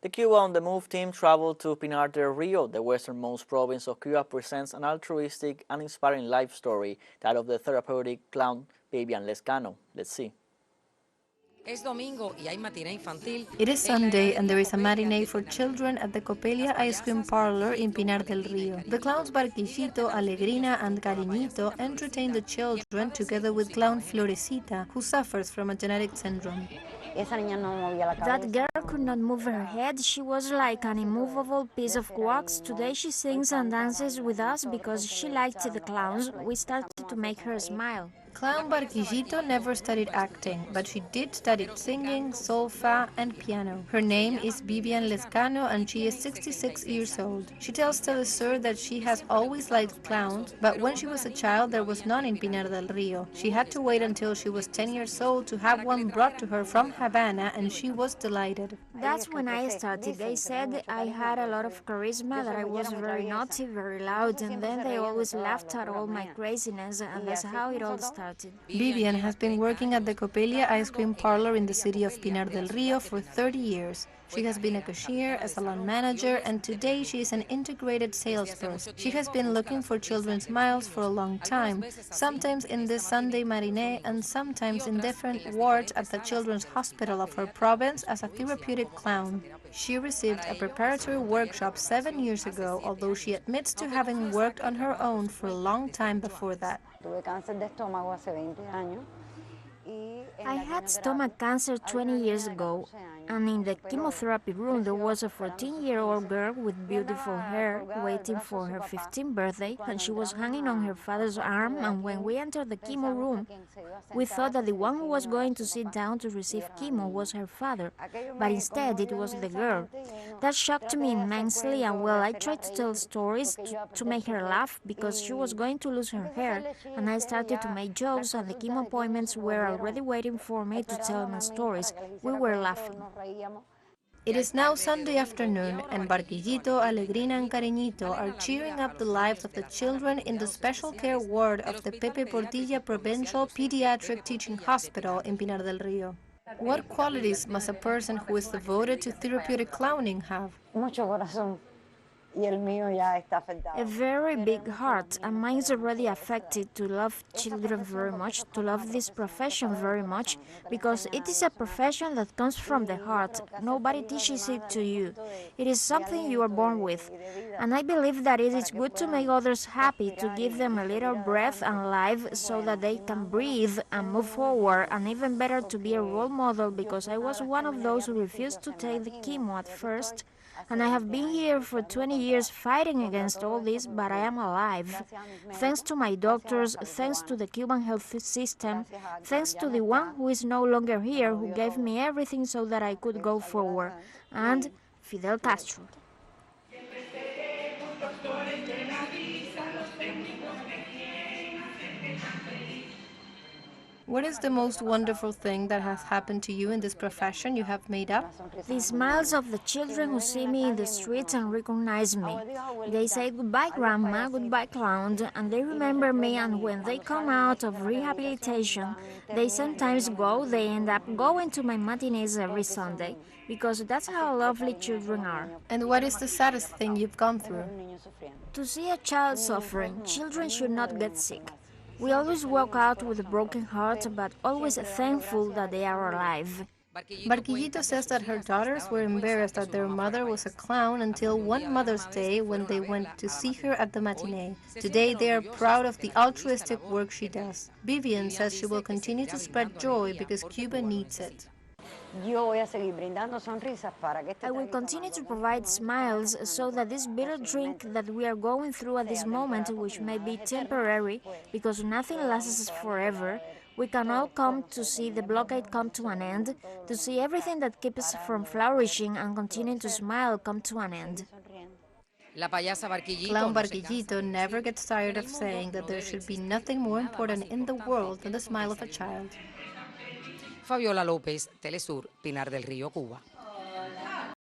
The Cuba on the Move team traveled to Pinar del Río, the westernmost province of Cuba, presents an altruistic and inspiring life story, that of the therapeutic clown Vivian Lezcano. Let's see. It is Sunday and there is a matinee for children at the Copelia Ice Cream Parlor in Pinar del Río. The clowns Barquillito, Alegrina and Cariñito entertain the children together with clown Florecita, who suffers from a genetic syndrome. That girl could not move her head. She was like an immovable piece of wax. Today she sings and dances with us because she liked the clowns. We started to make her smile. Clown Barquillito never studied acting, but she did study singing, solfa, and piano. Her name is Vivian Lezcano and she is 66 years old. She tells teleSUR that she has always liked clowns, but when she was a child there was none in Pinar del Río. She had to wait until she was 10 years old to have one brought to her from Havana, and she was delighted. That's when I started. They said I had a lot of charisma, that I was very naughty, very loud, and then they always laughed at all my craziness, and that's how it all started. Vivian has been working at the Copelia Ice Cream Parlor in the city of Pinar del Río for 30 years. She has been a cashier, a salon manager, and today she is an integrated salesperson. She has been looking for children's smiles for a long time, sometimes in this Sunday matinee and sometimes in different wards at the children's hospital of her province as a therapeutic clown. She received a preparatory workshop 7 years ago, although she admits to having worked on her own for a long time before that. I had stomach cancer 20 years ago, and in the chemotherapy room there was a 14-year-old girl with beautiful hair waiting for her 15th birthday, and she was hanging on her father's arm, and when we entered the chemo room, we thought that the one who was going to sit down to receive chemo was her father, but instead it was the girl. That shocked me immensely, and well, I tried to tell stories to make her laugh because she was going to lose her hair, and I started to make jokes, and the chemo appointments were already waiting for me to tell my stories. We were laughing. It is now Sunday afternoon, and Barquillito, Alegrina and Cariñito are cheering up the lives of the children in the special care ward of the Pepe Portilla Provincial Pediatric Teaching Hospital in Pinar del Río. What qualities must a person who is devoted to therapeutic clowning have? A very big heart, and mine is already affected to love children very much, to love this profession very much, because it is a profession that comes from the heart. Nobody teaches it to you. It is something you are born with. And I believe that it is good to make others happy, to give them a little breath and life so that they can breathe and move forward, and even better to be a role model, because I was one of those who refused to take the chemo at first. And I have been here for 20 years fighting against all this, but I am alive. Thanks to my doctors, thanks to the Cuban health system, thanks to the one who is no longer here, who gave me everything so that I could go forward, and Fidel Castro. What is the most wonderful thing that has happened to you in this profession you have made up? The smiles of the children who see me in the streets and recognize me. They say goodbye grandma, goodbye clown, and they remember me, and when they come out of rehabilitation, they sometimes they end up going to my matinees every Sunday, because that's how lovely children are. And what is the saddest thing you've gone through? To see a child suffering. Children should not get sick. We always walk out with a broken heart, but always thankful that they are alive. Barquillito says that her daughters were embarrassed that their mother was a clown until one Mother's Day when they went to see her at the matinee. Today they are proud of the altruistic work she does. Vivian says she will continue to spread joy because Cuba needs it. I will continue to provide smiles so that this bitter drink that we are going through at this moment, which may be temporary because nothing lasts forever, we can all come to see the blockade come to an end, to see everything that keeps us from flourishing and continuing to smile come to an end. Clown Barquillito never gets tired of saying that there should be nothing more important in the world than the smile of a child. Fabiola López, teleSUR, Pinar del Río, Cuba.